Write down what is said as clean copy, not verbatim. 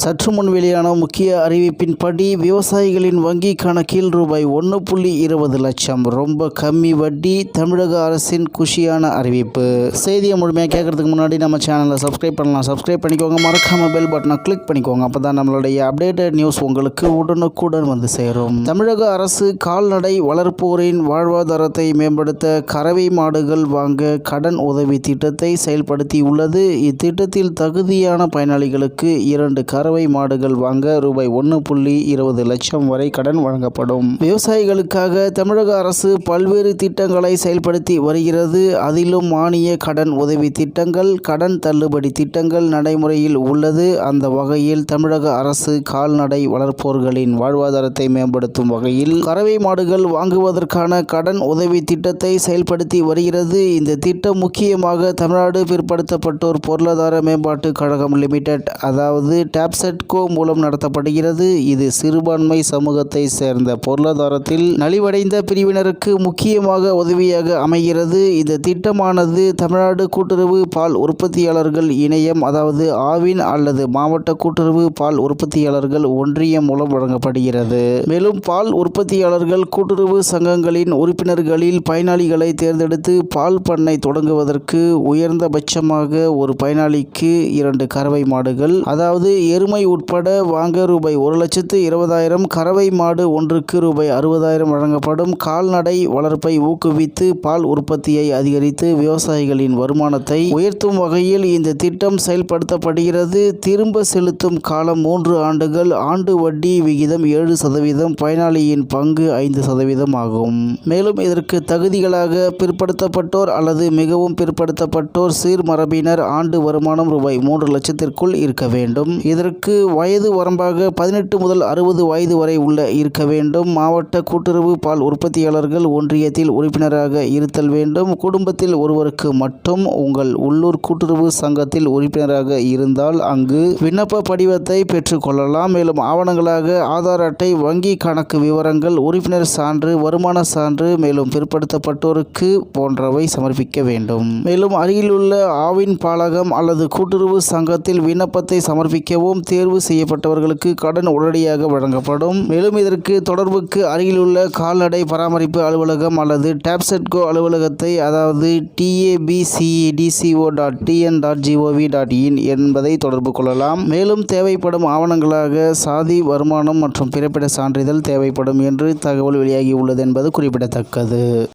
சற்று முன் வெளியான முக்கிய அறிவிப்பின்படி விவசாயிகளின் வங்கி கணக்கில் ரூபாய் 1.20 லட்சம். ரொம்ப கம்மி வட்டி. தமிழக அரசின் குஷியான அறிவிப்பு. செய்தியை முழுமையாக கேட்கறதுக்கு முன்னாடி நம்ம சேனலை சப்ஸ்கிரைப் பண்ணலாம். சப்ஸ்கிரைப் பண்ணிக்கோங்க. மறக்காம பெல் பட்டனை கிளிக் பண்ணிக்கோங்க. அப்போ தான் நம்மளுடைய அப்டேட்டட் நியூஸ் உங்களுக்கு உடனுக்குடன் வந்து சேரும். தமிழக அரசு கால்நடை வளர்ப்போரின் வாழ்வாதாரத்தை மேம்படுத்த கறவை மாடுகள் வாங்க கடன் உதவி திட்டத்தை செயல்படுத்தியுள்ளது. இத்திட்டத்தில் தகுதியான பயனாளிகளுக்கு 2 கறவை மாடுகள் வாங்க ரூபாய் 1.20 லட்சம் வரை கடன் வழங்கப்படும். விவசாயிகளுக்காக தமிழக அரசு பல்வேறு திட்டங்களை செயல்படுத்தி வருகிறது. அதிலும் மானிய கடன் உதவி திட்டங்கள், கடன் தள்ளுபடி திட்டங்கள் நடைமுறையில் உள்ளது. அந்த வகையில் தமிழக அரசு கால்நடை வளர்ப்போர்களின் வாழ்வாதாரத்தை மேம்படுத்தும் வகையில் கறவை மாடுகள் வாங்குவதற்கான கடன் உதவி திட்டத்தை செயல்படுத்தி வருகிறது. இந்த திட்டம் முக்கியமாக தமிழ்நாடு பிற்படுத்தப்பட்டோர் பொருளாதார மேம்பாட்டு கழகம் லிமிடெட், அதாவது டாப்செட்கோ மூலம் நடத்தப்படுகிறது. இது சிறுபான்மை சமூகத்தை சேர்ந்த பொருளாதாரத்தில் நலிவடைந்த பிரிவினருக்கு முக்கியமாக உதவியாக அமைகிறது. இந்த திட்டமானது தமிழ்நாடு கூட்டுறவு பால் உற்பத்தியாளர்கள் இணையம், அதாவது ஆவின் அல்லது மாவட்ட கூட்டுறவு பால் உற்பத்தியாளர்கள் ஒன்றியம் மூலம் வழங்கப்படுகிறது. மேலும் பால் உற்பத்தியாளர்கள் கூட்டுறவு சங்கங்களின் உறுப்பினர்களில் பயனாளிகளை தேர்ந்தெடுத்து பால் பண்ணை தொடங்குவதற்கு உயர்ந்தபட்சமாக ஒரு பயனாளிக்கு 2 கறவை மாடுகள், அதாவது எருமை உட்பட வாங்க ரூபாய் 1,20,000, கறவை மாடு ஒன்றுக்கு ரூபாய் 60,000 வழங்கப்படும். கால்நடை வளர்ப்பை ஊக்குவித்து பால் உற்பத்தியை அதிகரித்து விவசாயிகளின் வருமானத்தை உயர்த்தும் வகையில் இந்த திட்டம் செயல்படுத்தப்படுகிறது. திரும்ப செலுத்தும் காலம் 3 ஆண்டுகள். ஆண்டு வட்டி விகிதம் 7%. பயனாளியின் பங்கு 5% ஆகும். மேலும் இதற்கு தகுதிகளாக பிற்படுத்தப்பட்டோர் அல்லது மிகவும் பிற்படுத்தப்பட்டோர், சீர்மரபினர் ஆண்டு வருமானம் ரூபாய் 3 லட்சத்திற்குள் இருக்க வேண்டும். இதற்கு வயது வரம்பாக 18 முதல் 60 வயது வரை இருக்க வேண்டும். மாவட்ட கூட்டுறவு பால் உற்பத்தியாளர்கள் ஒன்றியத்தில் உறுப்பினராக இருத்தல் வேண்டும். குடும்பத்தில் ஒருவருக்கு மட்டும் உங்கள் உள்ளூர் கூட்டுறவு சங்கத்தில் உறுப்பினராக இருந்தால் அங்கு விண்ணப்ப படிவத்தை பெற்றுக் கொள்ளலாம். மேலும் ஆவணங்களாக ஆதார் அட்டை, வங்கி கணக்கு விவரங்கள், உறுப்பினர் சான்று, வருமான சான்று, மேலும் பிற்படுத்தப்பட்டோருக்கு போன்றவை சமர்ப்பிக்க வேண்டும். மேலும் அருகிலுள்ள ஆவின் பாலகம் அல்லது கூட்டுறவு சங்கத்தில் விண்ணப்பத்தை சமர்ப்பிக்கவும். தேர்வு செய்யப்பட்டவர்களுக்கு கடன் உடனடியாக வழங்கப்படும். மேலும் இதற்கு தொடர்புக்கு அருகிலுள்ள கால்நடை பராமரிப்பு அலுவலகம் அல்லது டாப்செட்கோ அலுவலகத்தை, அதாவது tabcedco.tn.gov.in என்பதை தொடர்பு கொள்ளலாம். மேலும் தேவைப்படும் ஆவணங்களாக சாதி, வருமானம் மற்றும் பிறப்பிட சான்றிதழ் தேவைப்படும் என்று தகவல் வெளியாகி உள்ளது என்பது குறிப்பிடத்தக்கது.